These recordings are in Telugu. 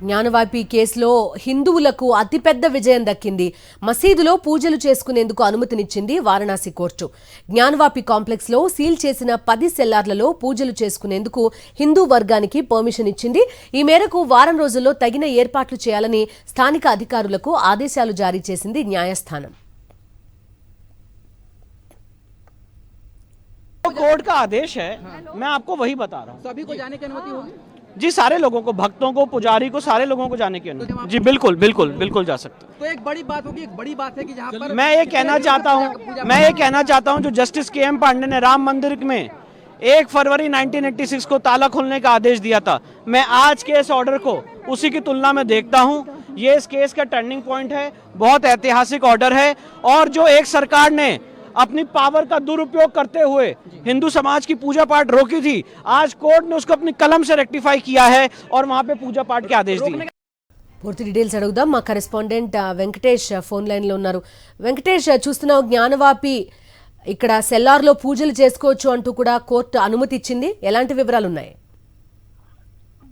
జ్ఞానవాపి కేసులో హిందువులకు అతిపెద్ద విజయం దక్కింది. మసీదులో పూజలు చేసుకునేందుకు అనుమతినిచ్చింది వారణాసి కోర్టు. జ్ఞానవాపి కాంప్లెక్స్ లో సీల్ చేసిన 10 సెల్లార్లలో పూజలు చేసుకునేందుకు హిందూ వర్గానికి పర్మిషన్ ఇచ్చింది. ఈ మేరకు వారం రోజుల్లో తగిన ఏర్పాట్లు చేయాలని స్థానిక అధికారులకు ఆదేశాలు జారీ చేసింది న్యాయస్థానం. कोर्ट का आदेश है, मैं आपको वही बता रहा हूँ। सभी को जाने की अनुमति होगी जी, सारे लोगों को, भक्तों को, पुजारी को, सारे लोगों को जाने की अनुमति। जी बिल्कुल बिल्कुल बिल्कुल जा सकते हैं। तो एक बड़ी बात होगी, एक बड़ी बात है कि जहाँ पर मैं ये कहना चाहता हूँ जो जस्टिस KM पांडे ने राम मंदिर में 1 फरवरी 1986 को ताला खोलने का आदेश दिया था, मैं आज के इस ऑर्डर को उसी की तुलना में देखता हूँ। ये इस केस का टर्निंग पॉइंट है, बहुत ऐतिहासिक ऑर्डर है। और जो एक सरकार ने अपनी पावर का दुरुपयोग करते हुए हिंदू समाज की पूजा पाठ रोकी थी, आज कोर्ट ने उसको अपनी कलम से रेक्टिफाई किया है और वहां पे पूजा पाठ के आदेश दिए। పూర్తి డీటెయిల్స్ అడుగుదాం. మా కరెస్పాండెంట్ వెంకటేష్ ఫోన్ లైన్ లో ఉన్నారు. వెంకటేష్, చూస్తున్నావు జ్ఞానవాపి ఇక్కడ సెల్లార్లో పూజలు చేసుకోవచ్చు అంటూ కూడా కోర్టు అనుమతి ఇచ్చింది. ఎలాంటి వివరాలు ఉన్నాయి?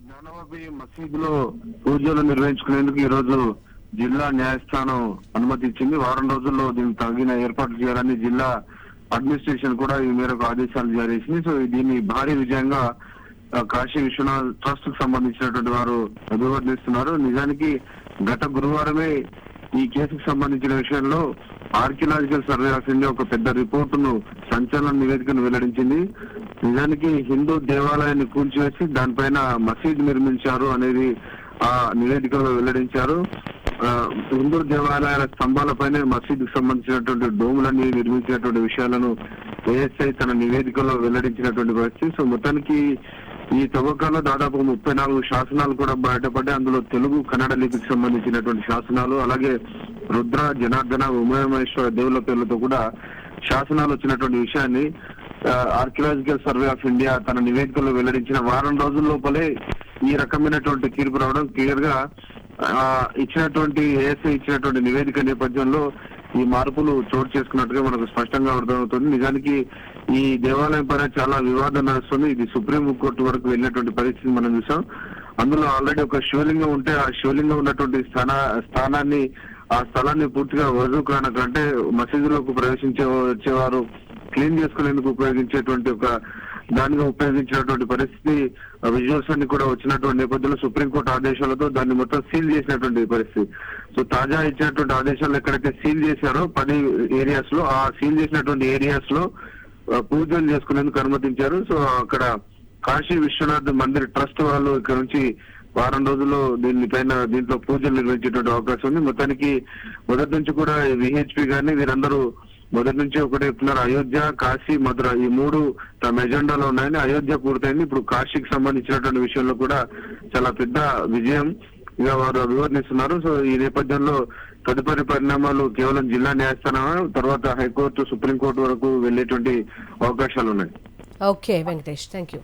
జ్ఞానవాపి మసీదులో పూజలు నిర్వహించుకునేందుకు ఈ రోజు జిల్లా న్యాయస్థానం అనుమతి ఇచ్చింది. వారం రోజుల్లో దీనికి తగిన ఏర్పాట్లు చేయాలని జిల్లా అడ్మినిస్ట్రేషన్ కూడా ఈ మేరకు ఆదేశాలు జారీ చేసింది. సో దీన్ని భారీ విజయంగా కాశీ విశ్వనాథ్ ట్రస్ట్ కు సంబంధించినటువంటి వారు అభివర్ణిస్తున్నారు. నిజానికి గత గురువారమే ఈ కేసుకు సంబంధించిన విషయంలో ఆర్కియలాజికల్ సర్వే ఆఫ్ ఇండియా ఒక పెద్ద రిపోర్టును, సంచలన నివేదికను వెల్లడించింది. నిజానికి హిందూ దేవాలయాన్ని కూల్చివేసి దానిపైన మసీద్ నిర్మించారు అనేది ఆ నివేదికలో వెల్లడించారు. హిందూ దేవాలయాల స్తంభాలపైనే మసీదుకు సంబంధించినటువంటి డోములన్నీ నిర్మించినటువంటి విషయాలను ఏఎస్ఐ తన నివేదికలో వెల్లడించినటువంటి పరిస్థితి. సో మొత్తానికి ఈ తవ్వకాల్లో దాదాపు 34 శాసనాలు కూడా బయటపడ్డాయి. అందులో తెలుగు, కన్నడ లిపికి సంబంధించినటువంటి శాసనాలు, అలాగే రుద్ర, జనార్దన, ఉమామహేశ్వర దేవుల పేర్లతో కూడా శాసనాలు వచ్చినటువంటి విషయాన్ని ఆర్కియలాజికల్ సర్వే ఆఫ్ ఇండియా తన నివేదికలో వెల్లడించిన వారం రోజుల లోపలే ఈ రకమైనటువంటి తీర్పు రావడం క్లియర్ గా ఇచ్చినటువంటి ఏఎస్ఐ ఇచ్చినటువంటి నివేదిక నేపథ్యంలో ఈ మార్పులు చోటు చేసుకున్నట్టుగా మనకు స్పష్టంగా అర్థమవుతుంది. నిజానికి ఈ దేవాలయం పైన చాలా వివాదం నడుస్తుంది. ఇది సుప్రీం కోర్టు వరకు వెళ్ళినటువంటి పరిస్థితి మనం చూసాం. అందులో ఆల్రెడీ ఒక శివలింగం ఉంటే ఆ శివలింగం ఉన్నటువంటి స్థానాన్ని, ఆ స్థలాన్ని పూర్తిగా వజూ కానకంటే మసీదులోకి వచ్చేవారు క్లీన్ చేసుకునేందుకు ఉపయోగించేటువంటి ఒక దానిగా ఉపయోగించినటువంటి పరిస్థితి, విజువల్స్ అన్ని కూడా వచ్చినటువంటి నేపథ్యంలో సుప్రీంకోర్టు ఆదేశాలతో దాన్ని మొత్తం సీల్ చేసినటువంటి పరిస్థితి. సో తాజా ఇచ్చినటువంటి ఆదేశాలు ఎక్కడైతే సీల్ చేశారో 10 ఏరియాస్ లో, ఆ సీల్ చేసినటువంటి ఏరియాస్ లో పూజలు చేసుకునేందుకు అనుమతించారు. సో అక్కడ కాశీ విశ్వనాథ్ మందిర్ ట్రస్ట్ వాళ్ళు ఇక్కడ నుంచి వారం రోజుల్లో దీంట్లో పూజలు నిర్వహించేటువంటి అవకాశం ఉంది. మొత్తానికి మొదటి నుంచి కూడా VHP గాని వీరందరూ మొదటి నుంచి ఒకటే చెప్తున్నారు, అయోధ్య, కాశీ, మధుర ఈ 3 తమ ఎజెండాలో ఉన్నాయని. అయోధ్య పూర్తయింది, ఇప్పుడు కాశీకి సంబంధించినటువంటి విషయంలో కూడా చాలా పెద్ద విజయం ఇక వారు అభివర్ణిస్తున్నారు. సో ఈ నేపథ్యంలో తదుపరి పరిణామాలు కేవలం జిల్లా న్యాయస్థానం తర్వాత హైకోర్టు, సుప్రీంకోర్టు వరకు వెళ్లేటువంటి అవకాశాలు ఉన్నాయి. Okay Venkatesh, thank you.